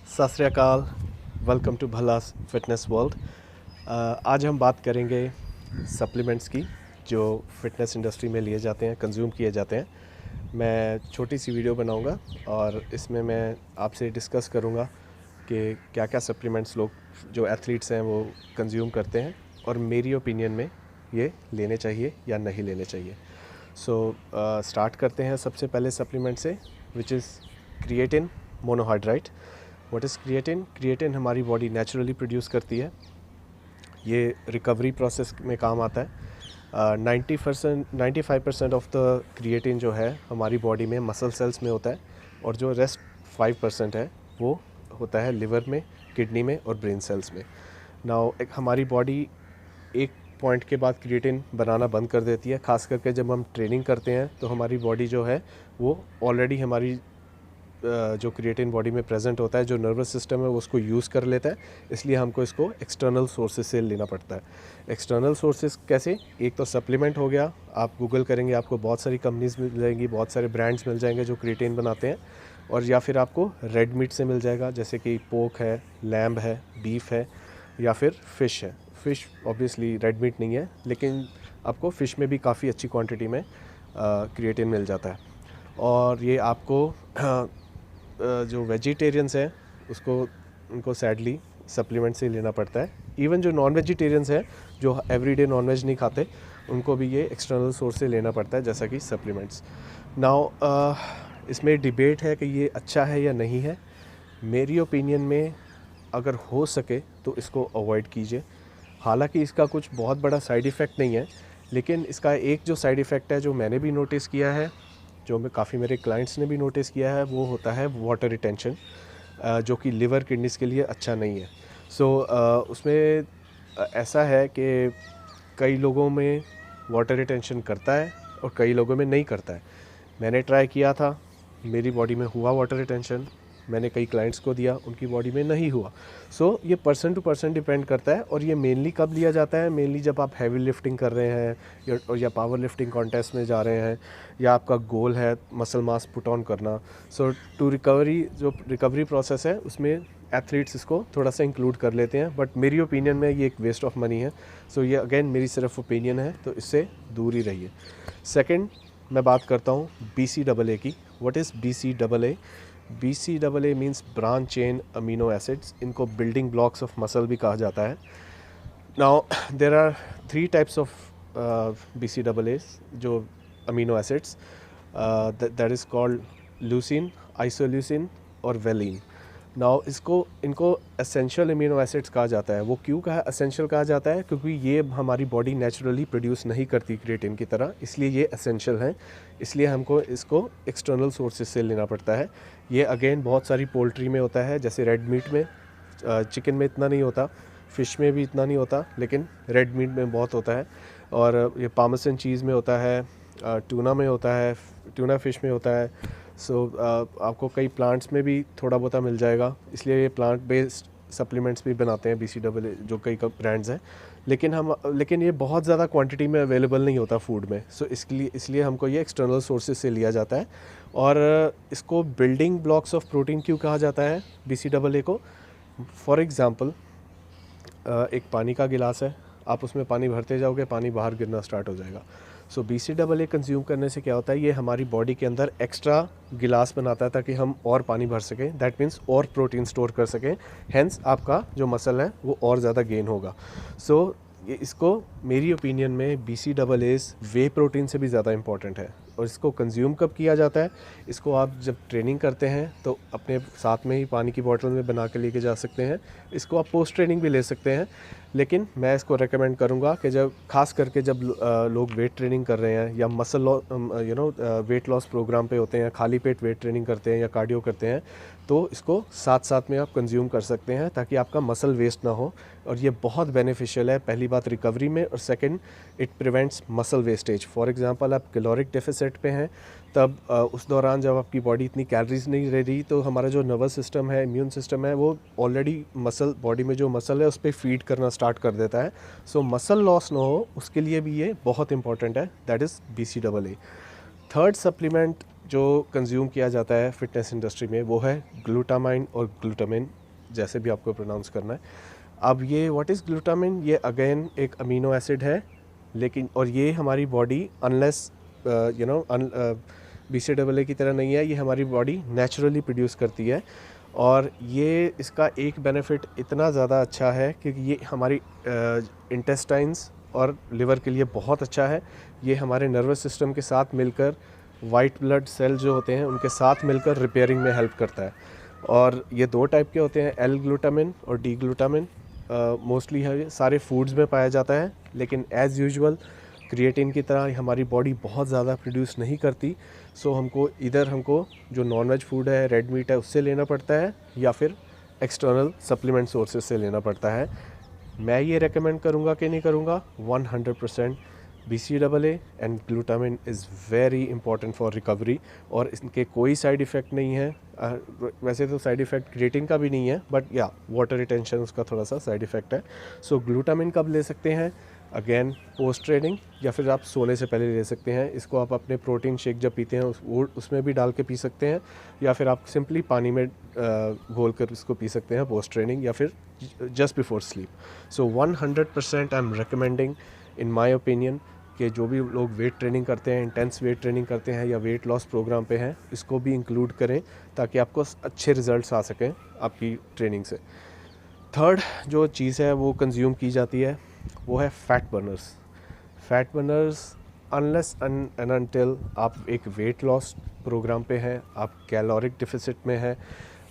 सत श्री अकाल। Welcome to Bhalas fitness world. आज हम बात करेंगे सप्लीमेंट्स की जो फिटनेस इंडस्ट्री में लिए जाते हैं, कंज्यूम किए जाते हैं। मैं छोटी सी वीडियो बनाऊंगा और इसमें मैं आपसे डिस्कस करूंगा कि क्या क्या सप्लीमेंट्स लोग जो एथलीट्स हैं वो कंज्यूम करते हैं और मेरी ओपिनियन में ये लेने चाहिए या नहीं लेने चाहिए। स्टार्ट करते हैं सबसे पहले सप्लीमेंट से, which is creatine monohydrate. What is creatine? Creatine हमारी बॉडी नेचुरली प्रोड्यूस करती है। ये रिकवरी प्रोसेस में काम आता है। 95% ऑफ द क्रिएटिन जो है हमारी बॉडी में मसल सेल्स में होता है और जो रेस्ट 5% है वो होता है लिवर में, किडनी में और ब्रेन सेल्स में। नाउ हमारी बॉडी एक पॉइंट के बाद क्रिएटिन बनाना बंद कर देती है, खास करके जब हम ट्रेनिंग करते हैं तो हमारी बॉडी जो है वो ऑलरेडी हमारी जो क्रिएटिन बॉडी में प्रेजेंट होता है, जो नर्वस सिस्टम है वो उसको यूज़ कर लेता है। इसलिए हमको इसको एक्सटर्नल सोर्सेज से लेना पड़ता है। एक्सटर्नल सोर्सेज कैसे? एक तो सप्लीमेंट हो गया, आप गूगल करेंगे आपको बहुत सारी कंपनीज मिल जाएंगी, बहुत सारे ब्रांड्स मिल जाएंगे जो क्रिएटिन बनाते हैं। और या फिर आपको रेड मीट से मिल जाएगा, जैसे कि पोक है, लैम्ब है, बीफ है या फिर फ़िश है। फ़िश ऑब्वियसली रेड मीट नहीं है, लेकिन आपको फ़िश में भी काफ़ी अच्छी क्वांटिटी में क्रिएटिन मिल जाता है। और ये आपको जो वेजिटेरियंस हैं उनको सैडली सप्लीमेंट से लेना पड़ता है। इवन जो नॉन वेजिटेरियंस हैं जो एवरीडे नॉन वेज नहीं खाते, उनको भी ये एक्सटर्नल सोर्स से लेना पड़ता है, जैसा कि सप्लीमेंट्स। नाउ इसमें डिबेट है कि ये अच्छा है या नहीं है। मेरी ओपिनियन में अगर हो सके तो इसको अवॉइड कीजिए। हालांकि इसका कुछ बहुत बड़ा साइड इफ़ेक्ट नहीं है, लेकिन इसका एक जो साइड इफ़ेक्ट है जो मैंने भी नोटिस किया है, जो मैं काफ़ी मेरे क्लाइंट्स ने भी नोटिस किया है, वो होता है वाटर रिटेंशन, जो कि लिवर किडनीज के लिए अच्छा नहीं है। उसमें ऐसा है कि कई लोगों में वाटर रिटेंशन करता है और कई लोगों में नहीं करता है। मैंने ट्राई किया था, मेरी बॉडी में हुआ वाटर रिटेंशन, मैंने कई क्लाइंट्स को दिया, उनकी बॉडी में नहीं हुआ। ये पर्सन टू पर्सन डिपेंड करता है। और ये मेनली कब लिया जाता है? मेनली जब आप हैवी लिफ्टिंग कर रहे हैं या पावर लिफ्टिंग कॉन्टेस्ट में जा रहे हैं, या आपका गोल है मसल मास पुट ऑन करना। टू रिकवरी, जो रिकवरी प्रोसेस है उसमें एथलीट्स इसको थोड़ा सा इंक्लूड कर लेते हैं, बट मेरी ओपिनियन में ये एक वेस्ट ऑफ मनी है। ये अगेन मेरी सिर्फ ओपिनियन है, तो इससे दूर ही रहिए। सेकेंड, मैं बात करता हूँ BCAA की। What is BCAA? BCAA means branch chain amino acids. इनको बिल्डिंग ब्लॉक्स ऑफ मसल भी कहा जाता है। Now there are 3 types of BCAAs, जो amino acids, that is called leucine, isoleucine और वेलिन। नाउ इनको एसेंशियल अमीनो एसिड्स कहा जाता है। वो क्यों कहा एसेंशियल कहा जाता है? क्योंकि ये हमारी बॉडी नेचुरली प्रोड्यूस नहीं करती क्रिएटिन की तरह, इसलिए ये एसेंशियल हैं। इसलिए हमको इसको एक्सटर्नल सोर्सेज से लेना पड़ता है। ये अगेन बहुत सारी पोल्ट्री में होता है, जैसे रेड मीट में, चिकन में इतना नहीं होता, फ़िश में भी इतना नहीं होता, लेकिन रेड मीट में बहुत होता है। और ये पार्मेसन चीज़ में होता है, टूना में होता है, टूना फ़िश में होता है। आपको कई प्लांट्स में भी थोड़ा बहुत मिल जाएगा, इसलिए ये प्लांट बेस्ड सप्लीमेंट्स भी बनाते हैं BCAA, जो कई ब्रांड्स हैं। लेकिन ये बहुत ज़्यादा क्वांटिटी में अवेलेबल नहीं होता फूड में। इसलिए हमको ये एक्सटर्नल सोर्सेज से लिया जाता है। और इसको बिल्डिंग ब्लॉक्स ऑफ प्रोटीन क्यों कहा जाता है BCAA को? फॉर एग्ज़ाम्पल, एक पानी का गिलास है, आप उसमें पानी भरते जाओगे, पानी बाहर गिरना स्टार्ट हो जाएगा। BCAA कंज्यूम करने से क्या होता है? ये हमारी बॉडी के अंदर एक्स्ट्रा गिलास बनाता है ताकि हम और पानी भर सकें। दैट मीन्स और प्रोटीन स्टोर कर सकें, हैंस आपका जो मसल है वो और ज़्यादा गेन होगा। इसको मेरी ओपिनियन में BCAAs वे प्रोटीन से भी ज़्यादा इंपॉर्टेंट है। और इसको कंज्यूम कब किया जाता है? इसको आप जब ट्रेनिंग करते हैं तो अपने साथ में ही पानी की बोतल में बना के लेके जा सकते हैं। इसको आप पोस्ट ट्रेनिंग भी ले सकते हैं, लेकिन मैं इसको रेकमेंड करूंगा कि जब खास करके जब लोग वेट ट्रेनिंग कर रहे हैं या वेट लॉस प्रोग्राम पे होते हैं, खाली पेट वेट ट्रेनिंग करते हैं या कार्डियो करते हैं, तो इसको साथ साथ में आप कंज्यूम कर सकते हैं ताकि आपका मसल वेस्ट ना हो। और ये बहुत बेनिफिशियल है, पहली बात रिकवरी में, और second it prevents muscle wastage. For example, आप कैलोरिक डेफिसिट पे हैं, तब उस दौरान जब आपकी बॉडी इतनी कैलोरीज नहीं ले रही, तो हमारा जो नर्वस सिस्टम है, इम्यून सिस्टम है, वो ऑलरेडी बॉडी में जो मसल है उस पर फीड करना स्टार्ट कर देता है। मसल लॉस ना हो, उसके लिए भी ये बहुत इंपॉर्टेंट है, that is BCAA। Third supplement जो कंज्यूम किया जाता है फिटनेस इंडस्ट्री में वो है ग्लूटामाइन और ग्लूटामिन, जैसे भी आपको प्रोनाउंस करना है। अब ये व्हाट इज़ ग्लूटामिन, ये अगेन एक अमीनो एसिड है, लेकिन और ये हमारी बॉडी अनलेस BCAA की तरह नहीं है, ये हमारी बॉडी नेचुरली प्रोड्यूस करती है। और ये इसका एक बेनिफिट इतना ज़्यादा अच्छा है कि ये हमारी इंटेस्टाइन्स और लिवर के लिए बहुत अच्छा है। ये हमारे नर्वस सिस्टम के साथ मिलकर वाइट ब्लड सेल जो होते हैं उनके साथ मिलकर रिपेयरिंग में हेल्प करता है। और ये दो टाइप के होते हैं, एल ग्लूटामिन और डी ग्लूटामिन। मोस्टली है सारे फूड्स में पाया जाता है, लेकिन एज़ यूजुअल क्रिएटिन की तरह हमारी बॉडी बहुत ज़्यादा प्रोड्यूस नहीं करती। सो हमको जो नॉनवेज फूड है, रेड मीट है, उससे लेना पड़ता है या फिर एक्सटर्नल सप्लीमेंट सोर्सेज से लेना पड़ता है। मैं ये रेकमेंड करूँगा कि नहीं करूँगा, 100% BCAA and glutamine is very important for recovery, और इनके कोई साइड इफ़ेक्ट नहीं है। वैसे तो साइड इफ़ेक्ट क्रिएटिन का भी नहीं है, बट या वाटर रिटेंशन उसका थोड़ा सा साइड इफ़ेक्ट है। सो ग्लूटामिन कब ले सकते हैं, अगेन पोस्ट ट्रेनिंग, या फिर आप सोने से पहले ले सकते हैं। इसको आप अपने प्रोटीन शेक जब पीते हैं उसमें भी डाल के पी सकते हैं, या फिर आप सिंपली पानी में घोल कर इसको पी सकते हैं पोस्ट ट्रेनिंग, या फिर just before sleep. So 100% I am recommending in my opinion कि जो भी लोग वेट ट्रेनिंग करते हैं, इंटेंस वेट ट्रेनिंग करते हैं या वेट लॉस प्रोग्राम पे हैं, इसको भी इंक्लूड करें ताकि आपको अच्छे रिजल्ट्स आ सकें आपकी ट्रेनिंग से। थर्ड जो चीज़ है वो कंज्यूम की जाती है वो है fat Berners. Fat Berners unless and until आप एक वेट लॉस प्रोग्राम पे हैं, आप कैलोरिक डिफिसिट में हैं,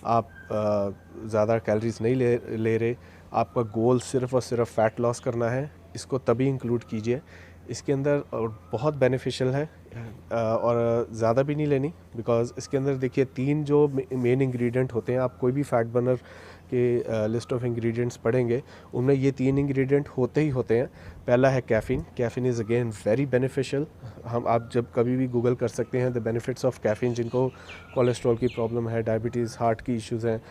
आप ज़्यादा कैलोरीज नहीं ले रहे, आपका गोल सिर्फ़ और सिर्फ फ़ैट लॉस करना है, इसको तभी इंक्लूड कीजिए। इसके अंदर बहुत बेनिफिशियल है और ज़्यादा भी नहीं लेनी, बिकॉज़ इसके अंदर देखिए 3 जो मेन इंग्रेडिएंट होते हैं, आप कोई भी फैट बर्नर के लिस्ट ऑफ इंग्रेडिएंट्स पढ़ेंगे, उनमें ये 3 इंग्रेडिएंट होते ही होते हैं। पहला है caffeine. Caffeine is again very beneficial. आप जब कभी भी गूगल कर सकते हैं द बेनिफिट्स ऑफ कैफ़ीन। जिनको कोलेस्ट्रॉल की प्रॉब्लम है, डायबिटीज़, हार्ट की इश्यूज़ हैं,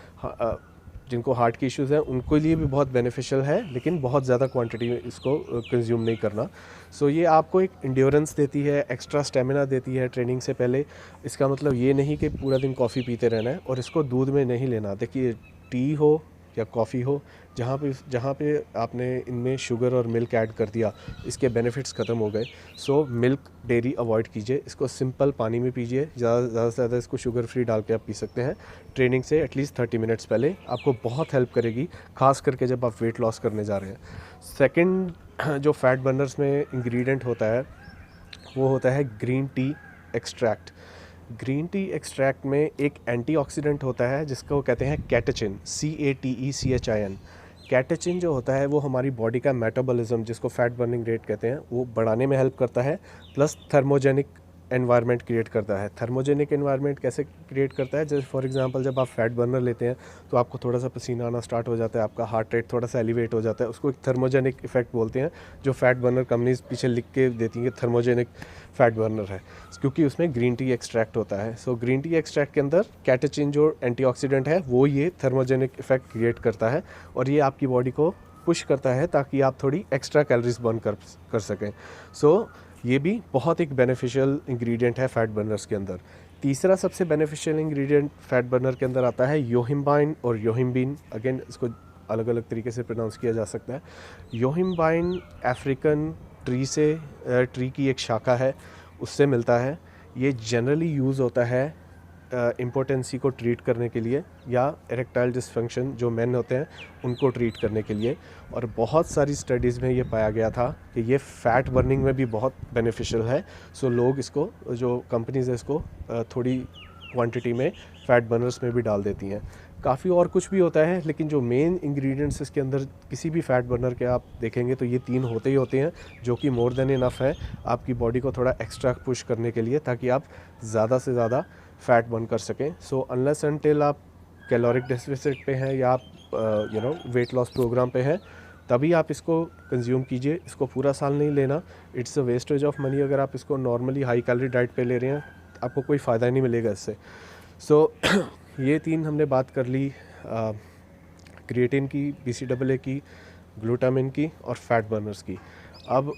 जिनको हार्ट की इश्यूज़ हैं उनके लिए भी बहुत बेनिफिशियल है, लेकिन बहुत ज़्यादा क्वांटिटी में इसको कंज्यूम नहीं करना। सो ये आपको एक एंड्योरेंस देती है, एक्स्ट्रा स्टेमिना देती है ट्रेनिंग से पहले। इसका मतलब ये नहीं कि पूरा दिन कॉफ़ी पीते रहना है, और इसको दूध में नहीं लेना। देखिए टी हो या कॉफ़ी हो, जहाँ पे आपने इनमें शुगर और मिल्क ऐड कर दिया, इसके बेनिफिट्स ख़त्म हो गए। सो मिल्क डेयरी अवॉइड कीजिए, इसको सिंपल पानी में पीजिए। ज़्यादा से ज़्यादा इसको शुगर फ्री डाल के आप पी सकते हैं। ट्रेनिंग से एटलीस्ट 30 मिनट्स पहले आपको बहुत हेल्प करेगी, ख़ास करके जब आप वेट लॉस करने जा रहे हैं। सेकेंड जो फैट बर्नर्स में इंग्रेडिएंट होता है वो होता है green tea extract. Green tea extract में एक एंटीऑक्सीडेंट होता है जिसको कहते हैं कैटेचिन, CATECHIN। कैटेचिन जो होता है वो हमारी बॉडी का मेटाबॉलिज्म, जिसको फैट बर्निंग रेट कहते हैं, वो बढ़ाने में हेल्प करता है, प्लस थर्मोजेनिक एनवायरनमेंट क्रिएट करता है। थर्मोजेनिक एनवायरनमेंट कैसे क्रिएट करता है, जैसे फॉर एग्जांपल जब आप फैट बर्नर लेते हैं तो आपको थोड़ा सा पसीना आना स्टार्ट हो जाता है, आपका हार्ट रेट थोड़ा सा एलिवेट हो जाता है, उसको एक थर्मोजेनिक इफेक्ट बोलते हैं, जो फैट बर्नर कंपनीज पीछे लिख के देती हैं थर्मोजेनिक फैट बर्नर है, क्योंकि उसमें ग्रीन टी एक्सट्रैक्ट होता है। सो ग्रीन टी एक्सट्रैक्ट के अंदर कैटेचिन जो एंटीऑक्सीडेंट है वो ये थर्मोजेनिक इफेक्ट क्रिएट करता है, और ये आपकी बॉडी को पुश करता है ताकि आप थोड़ी एक्स्ट्रा कैलोरीज बर्न कर सकें। सो ये भी बहुत एक बेनिफिशियल इंग्रेडिएंट है फैट बर्नर्स के अंदर। तीसरा सबसे बेनिफिशियल इंग्रेडिएंट फैट बर्नर के अंदर आता है योहिम्बाइन और योहिम्बिन। अगेन इसको अलग अलग तरीके से प्रोनाउंस किया जा सकता है। योहिम्बाइन अफ्रीकन ट्री की एक शाखा है, उससे मिलता है। ये जनरली यूज़ होता है इम्पोर्टेंसी को ट्रीट करने के लिए, या इरेक्टाइल डिसफंक्शन जो मेन होते हैं उनको ट्रीट करने के लिए। और बहुत सारी स्टडीज़ में ये पाया गया था कि ये फ़ैट बर्निंग में भी बहुत बेनिफिशियल है। सो लोग इसको, जो कंपनीज है, इसको थोड़ी क्वांटिटी में फ़ैट बर्नर्स में भी डाल देती हैं। काफ़ी और कुछ भी होता है, लेकिन जो मेन इंग्रेडिएंट्स इसके अंदर किसी भी फैट बर्नर के आप देखेंगे तो ये 3 होते ही होते हैं, जो कि मोर देन इनफ है आपकी बॉडी को थोड़ा एक्स्ट्रा पुश करने के लिए, ताकि आप ज़्यादा से ज़्यादा फ़ैट बर्न कर सकें। सो अनलेस अनटिल आप कैलोरिक डेफिसिट पे हैं या आप वेट लॉस प्रोग्राम पे हैं, तभी आप इसको कंज्यूम कीजिए। इसको पूरा साल नहीं लेना, it's a wastage of money. अगर आप इसको नॉर्मली हाई कैलोरी डाइट पे ले रहे हैं, आपको कोई फ़ायदा नहीं मिलेगा इससे। सो ये 3 हमने बात कर ली, क्रिएटिन की, BCAA की, ग्लूटामिन की और फैट बर्नर्स की। अब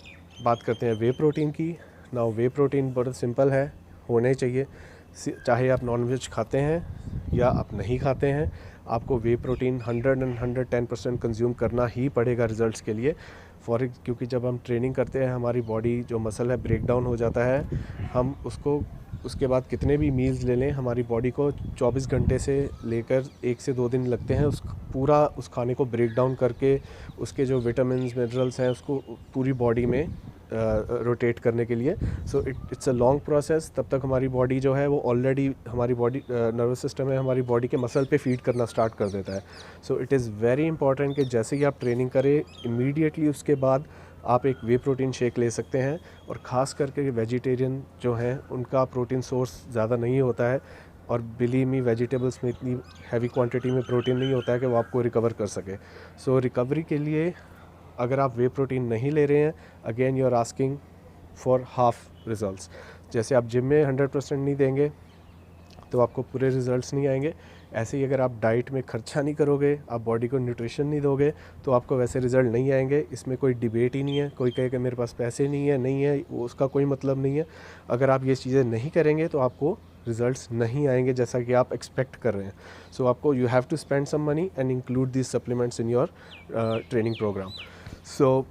बात करते हैं वे प्रोटीन की। नाउ वे प्रोटीन बहुत सिंपल है, होने चाहिए। चाहे आप नॉनवेज खाते हैं या आप नहीं खाते हैं, आपको वे प्रोटीन 110% कंज्यूम करना ही पड़ेगा रिज़ल्ट्स के लिए। क्योंकि जब हम ट्रेनिंग करते हैं हमारी बॉडी जो मसल है ब्रेक डाउन हो जाता है, हम उसके बाद कितने भी मील्स ले लें, हमारी बॉडी को 24 घंटे से लेकर 1 से 2 दिन लगते हैं उस खाने को ब्रेक डाउन करके उसके जो विटामिन्स मिनरल्स हैं उसको पूरी बॉडी में रोटेट करने के लिए। So it's a long process. तब तक हमारी बॉडी जो है वो ऑलरेडी हमारी बॉडी नर्वस सिस्टम है हमारी बॉडी के मसल पे फीड करना स्टार्ट कर देता है। So it is very important कि जैसे ही आप ट्रेनिंग करें इमीडिएटली उसके बाद आप एक वे प्रोटीन शेक ले सकते हैं। और ख़ास करके वेजिटेरियन जो हैं उनका प्रोटीन सोर्स ज़्यादा नहीं होता है, और बिलीव मी वेजिटेबल्स में इतनी हैवी क्वांटिटी में प्रोटीन नहीं होता है कि वो आपको रिकवर कर सके। सो रिकवरी के लिए अगर आप वे प्रोटीन नहीं ले रहे हैं, again you are asking for half results. जैसे आप जिम में 100% नहीं देंगे तो आपको पूरे रिजल्ट्स नहीं आएंगे, ऐसे ही अगर आप डाइट में खर्चा नहीं करोगे, आप बॉडी को न्यूट्रिशन नहीं दोगे, तो आपको वैसे रिज़ल्ट नहीं आएंगे। इसमें कोई डिबेट ही नहीं है। कोई कहे कि मेरे पास पैसे नहीं है, वो उसका कोई मतलब नहीं है। अगर आप ये चीज़ें नहीं करेंगे तो आपको रिज़ल्ट्स नहीं आएंगे जैसा कि आप एक्सपेक्ट कर रहे हैं। सो आपको you have to spend some money and include this supplements in your training program. So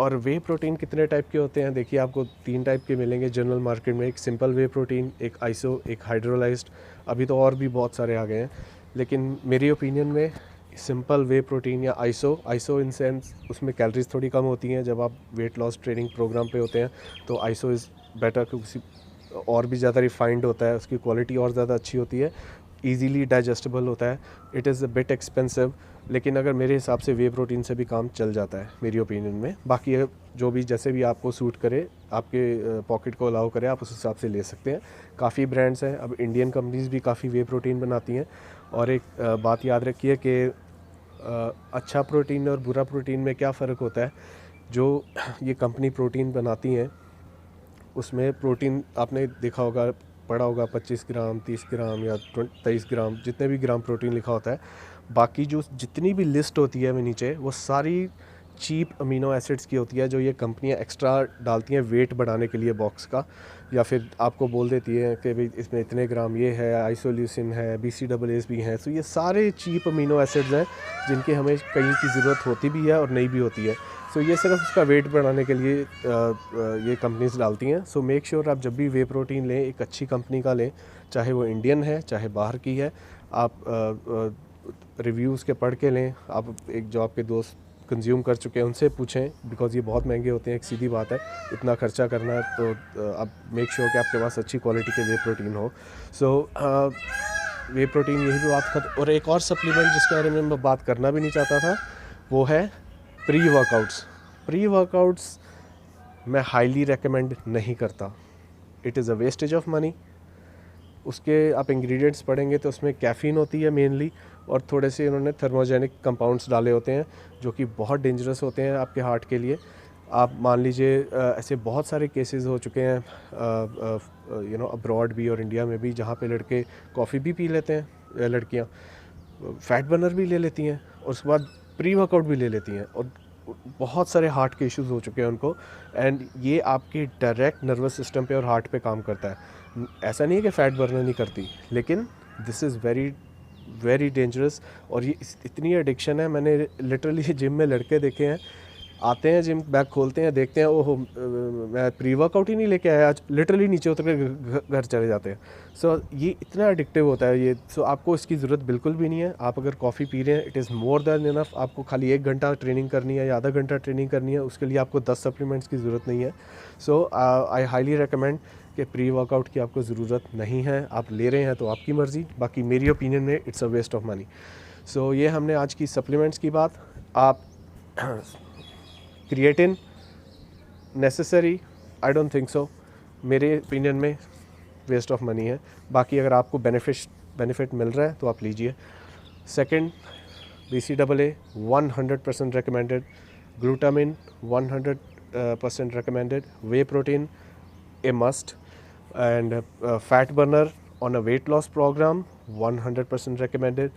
और वे प्रोटीन कितने टाइप के होते हैं? देखिए, आपको 3 टाइप के मिलेंगे जनरल मार्केट में। एक सिंपल वे प्रोटीन, एक आइसो, एक हाइड्रोलाइज्ड। अभी तो और भी बहुत सारे आ गए हैं, लेकिन मेरी ओपिनियन में सिंपल वे प्रोटीन या आइसो इन सेंस उसमें कैलोरीज थोड़ी कम होती हैं। जब आप वेट लॉस ट्रेनिंग प्रोग्राम पे होते हैं तो आइसो इज़ बेटर, क्योंकि और भी ज़्यादा रिफाइंड होता है, उसकी क्वालिटी और ज़्यादा अच्छी होती है, ईजीली डाइजेस्टेबल होता है। It is a bit expensive, लेकिन अगर मेरे हिसाब से वे प्रोटीन से भी काम चल जाता है मेरी ओपिनियन में। बाकी जो भी जैसे भी आपको सूट करे, आपके पॉकेट को अलाउ करे, आप उस हिसाब से ले सकते हैं। काफ़ी ब्रांड्स हैं, अब इंडियन कंपनीज़ भी काफ़ी वे प्रोटीन बनाती हैं। और एक बात याद रखिए कि अच्छा प्रोटीन और बुरा प्रोटीन में क्या फ़र्क होता है। जो ये कंपनी प्रोटीन बनाती हैं उसमें प्रोटीन आपने देखा होगा, पड़ा होगा 25 ग्राम, 30 ग्राम या 23 ग्राम, जितने भी ग्राम प्रोटीन लिखा होता है। बाकी जो जितनी भी लिस्ट होती है नीचे, वो सारी चीप अमीनो एसिड्स की होती है, जो ये कंपनियां एक्स्ट्रा डालती हैं वेट बढ़ाने के लिए बॉक्स का, या फिर आपको बोल देती है कि भाई इसमें इतने ग्राम ये है, आइसोल्यूसिन है, BCAAs भी हैं। तो ये सारे चीप अमीनो एसिड्स हैं जिनकी हमें कहीं की ज़रूरत होती भी है और नहीं भी होती है। सो ये सिर्फ उसका वेट बढ़ाने के लिए ये कंपनीज डालती हैं। सो मेक श्योर आप जब भी वे प्रोटीन लें एक अच्छी कंपनी का लें, चाहे वो इंडियन है चाहे बाहर की है। आप रिव्यूज़ के पढ़ के लें। आप एक जो आपके दोस्त कंज्यूम कर चुके हैं उनसे पूछें, बिकॉज़ ये बहुत महंगे होते हैं। एक सीधी बात है, इतना खर्चा करना है तो आप मेक श्योर कि आपके पास अच्छी क्वालिटी के वे प्रोटीन हो। सो वे प्रोटीन यही भी बात खत्म। और एक और सप्लीमेंट जिसके बारे में मैं बात करना भी नहीं चाहता था, वो है प्री वर्कआउट्स मैं हाईली रेकमेंड नहीं करता। It is a wastage of money. उसके आप इंग्रेडिएंट्स पढ़ेंगे तो उसमें कैफ़ीन होती है मेनली, और थोड़े से इन्होंने थर्मोजेनिक कंपाउंड्स डाले होते हैं जो कि बहुत डेंजरस होते हैं आपके हार्ट के लिए। आप मान लीजिए ऐसे बहुत सारे केसेस हो चुके हैं अब्रॉड भी और इंडिया में भी, जहाँ पे लड़के कॉफ़ी भी पी लेते हैं, लड़कियाँ फैट बर्नर भी ले लेती हैं और उसके बाद प्री वर्कआउट भी ले लेती हैं, और बहुत सारे हार्ट के इश्यूज़ हो चुके हैं उनको। एंड ये आपके डायरेक्ट नर्वस सिस्टम पे और हार्ट पे काम करता है। ऐसा नहीं है कि फ़ैट बर्नर नहीं करती, लेकिन this is very very dangerous. और ये इतनी एडिक्शन है, मैंने लिटरली जिम में लड़के देखे हैं, आते हैं जिम बैग खोलते हैं, देखते हैं ओहो मैं प्री वर्कआउट ही नहीं लेके आया आज, लिटरली नीचे उतर के घर चले जाते हैं। सो ये इतना एडिक्टिव होता है ये। सो आपको इसकी ज़रूरत बिल्कुल भी नहीं है। आप अगर कॉफ़ी पी रहे हैं, it is more than enough. आपको खाली 1 घंटा ट्रेनिंग करनी है या आधा घंटा ट्रेनिंग करनी है, उसके लिए आपको 10 सप्लीमेंट्स की ज़रूरत नहीं है। सो आई हाईली रिकमेंड कि प्री वर्कआउट की आपको ज़रूरत नहीं है। आप ले रहे हैं तो आपकी मर्ज़ी, बाकी मेरी ओपिनियन में it's a waste of money. So ये हमने आज की सप्लीमेंट्स की बात। आप creatine necessary? I don't think so. मेरे ओपिनियन में वेस्ट ऑफ मनी है। बाकी अगर आपको बेनिफिट मिल रहा है तो आप लीजिए। Second, BCAA 100% recommended, glutamine 100% recommended, whey protein a must, and fat burner on a weight loss program 100% recommended.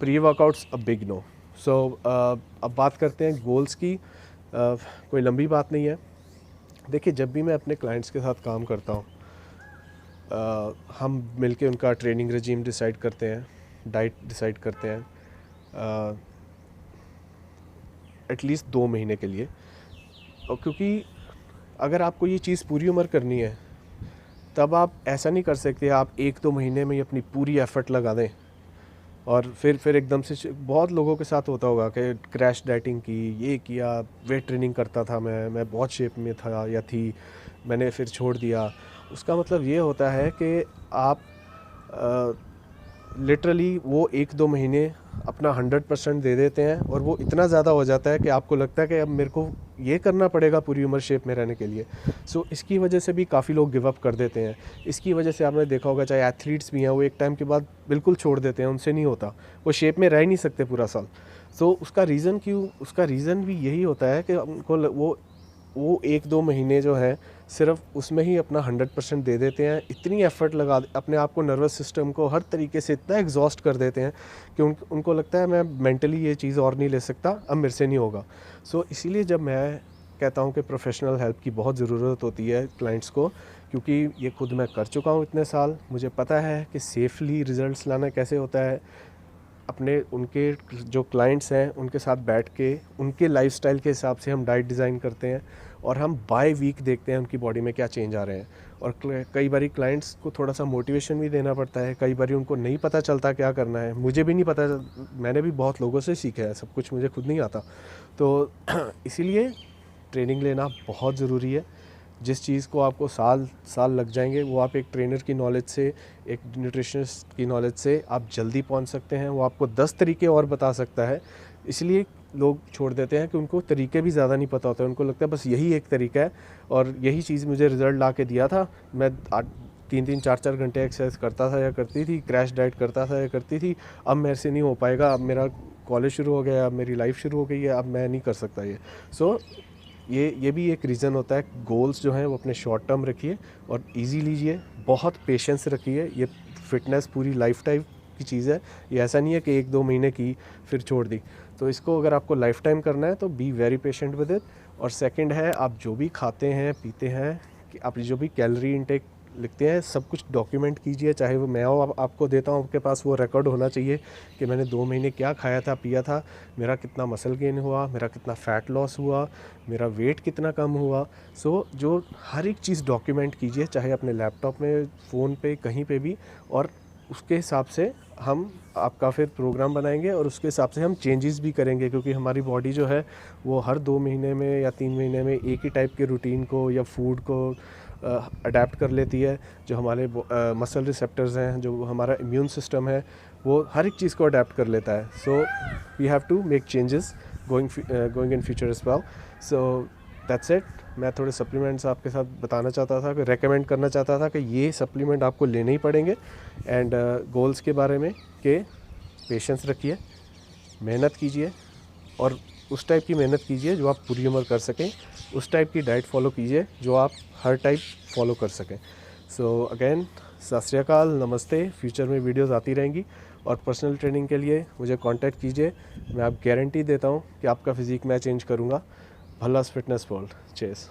Pre-workouts a big no. So अब बात करते हैं गोल्स की। कोई लंबी बात नहीं है। देखिए, जब भी मैं अपने क्लाइंट्स के साथ काम करता हूँ हम मिलके उनका ट्रेनिंग रेजिम डिसाइड करते हैं, डाइट डिसाइड करते हैं एटलीस्ट 2 महीने के लिए। और क्योंकि अगर आपको ये चीज़ पूरी उम्र करनी है तब आप ऐसा नहीं कर सकते आप 1-2 महीने में ही अपनी पूरी एफ़र्ट लगा दें और फिर एकदम से। बहुत लोगों के साथ होता होगा कि क्रैश डाइटिंग की, ये किया, वेट ट्रेनिंग करता था, मैं बहुत शेप में था या थी, मैंने फिर छोड़ दिया। उसका मतलब ये होता है कि आप लिटरली वो 1-2 महीने अपना 100% दे देते हैं और वो इतना ज़्यादा हो जाता है कि आपको लगता है कि अब मेरे को ये करना पड़ेगा पूरी उम्र शेप में रहने के लिए। सो इसकी वजह से भी काफ़ी लोग गिव अप कर देते हैं। इसकी वजह से आपने देखा होगा, चाहे एथलीट्स भी हैं, वो एक टाइम के बाद बिल्कुल छोड़ देते हैं, उनसे नहीं होता, वो शेप में रह ही नहीं सकते पूरा साल। सो उसका रीज़न भी यही होता है कि उनको वो 1-2 महीने जो है सिर्फ उसमें ही अपना 100% दे देते हैं। इतनी एफ़र्ट लगा अपने आप को, नर्वस सिस्टम को हर तरीके से इतना एग्जॉस्ट कर देते हैं कि उनको लगता है मैं मेंटली ये चीज़ और नहीं ले सकता, अब मेरे से नहीं होगा। सो इसीलिए जब मैं कहता हूँ कि प्रोफेशनल हेल्प की बहुत ज़रूरत होती है क्लाइंट्स को, क्योंकि ये खुद मैं कर चुका हूँ इतने साल, मुझे पता है कि सेफ़ली रिज़ल्ट्स लाना कैसे होता है। उनके जो क्लाइंट्स हैं उनके साथ बैठ के उनके लाइफस्टाइल के हिसाब से हम डाइट डिज़ाइन करते हैं और हम बाय वीक देखते हैं उनकी बॉडी में क्या चेंज आ रहे हैं। और कई बारी क्लाइंट्स को थोड़ा सा मोटिवेशन भी देना पड़ता है, कई बारी उनको नहीं पता चलता क्या करना है, मुझे भी नहीं पता, मैंने भी बहुत लोगों से सीखा है, सब कुछ मुझे खुद नहीं आता। तो इसीलिए ट्रेनिंग लेना बहुत ज़रूरी है। जिस चीज़ को आपको साल लग जाएंगे वो आप एक ट्रेनर की नॉलेज से, एक न्यूट्रिशनिस्ट की नॉलेज से आप जल्दी पहुंच सकते हैं। वो आपको 10 तरीके और बता सकता है। इसलिए लोग छोड़ देते हैं कि उनको तरीके भी ज़्यादा नहीं पता होते, उनको लगता है बस यही एक तरीका है और यही चीज़ मुझे रिज़ल्ट ला के दिया था। मैं 3-3, 4-4 घंटे एक्सरसाइज करता था या करती थी, क्रैश डाइट करता था या करती थी, अब मेरे से नहीं हो पाएगा, अब मेरा कॉलेज शुरू हो गया, अब मेरी लाइफ शुरू हो गई है, अब मैं नहीं कर सकता ये। सो ये भी एक रीज़न होता है। गोल्स जो हैं वो अपने शॉर्ट टर्म रखिए और इजी लीजिए, बहुत पेशेंस रखिए। ये फिटनेस पूरी लाइफ टाइम की चीज़ है, ये ऐसा नहीं है कि 1-2 महीने की फिर छोड़ दी। तो इसको अगर आपको लाइफ टाइम करना है तो be very patient with it. और सेकंड है, आप जो भी खाते हैं पीते हैं, कि आप जो भी कैलोरी इनटेक लिखते हैं, सब कुछ डॉक्यूमेंट कीजिए। चाहे वो मैं आपको देता हूँ, आपके पास वो रिकॉर्ड होना चाहिए कि मैंने 2 महीने क्या खाया था, पिया था, मेरा कितना मसल गेन हुआ, मेरा कितना फ़ैट लॉस हुआ, मेरा वेट कितना कम हुआ। सो जो हर एक चीज़ डॉक्यूमेंट कीजिए, चाहे अपने लैपटॉप में, फ़ोन पे, कहीं पे भी। और उसके हिसाब से हम आपका फिर प्रोग्राम बनाएंगे और उसके हिसाब से हम चेंजेस भी करेंगे, क्योंकि हमारी बॉडी जो है वो हर 2 महीने में या 3 महीने में एक ही टाइप के रूटीन को या फूड को अडेप्ट कर लेती है। जो हमारे मसल रिसेप्टर्स हैं, जो हमारा इम्यून सिस्टम है, वो हर एक चीज़ को अडेप्ट कर लेता है। So we have to make changes going in future as well. So that's it. मैं थोड़े सप्लीमेंट्स आपके साथ बताना चाहता था, कि रेकमेंड करना चाहता था कि ये सप्लीमेंट आपको लेने ही पड़ेंगे। एंड गोल्स के बारे में कि पेशेंस रखिए, मेहनत कीजिए और उस टाइप की मेहनत कीजिए जो आप पूरी उम्र कर सकें, उस टाइप की डाइट फॉलो कीजिए जो आप हर टाइप फॉलो कर सकें। सो अगेन सत श्री अकाल, नमस्ते। फ्यूचर में वीडियोस आती रहेंगी और पर्सनल ट्रेनिंग के लिए मुझे कांटेक्ट कीजिए। मैं आप गारंटी देता हूँ कि आपका फ़िज़ीक मैं चेंज करूँगा। भल्लास फिटनेस वर्ल्ड। चेस।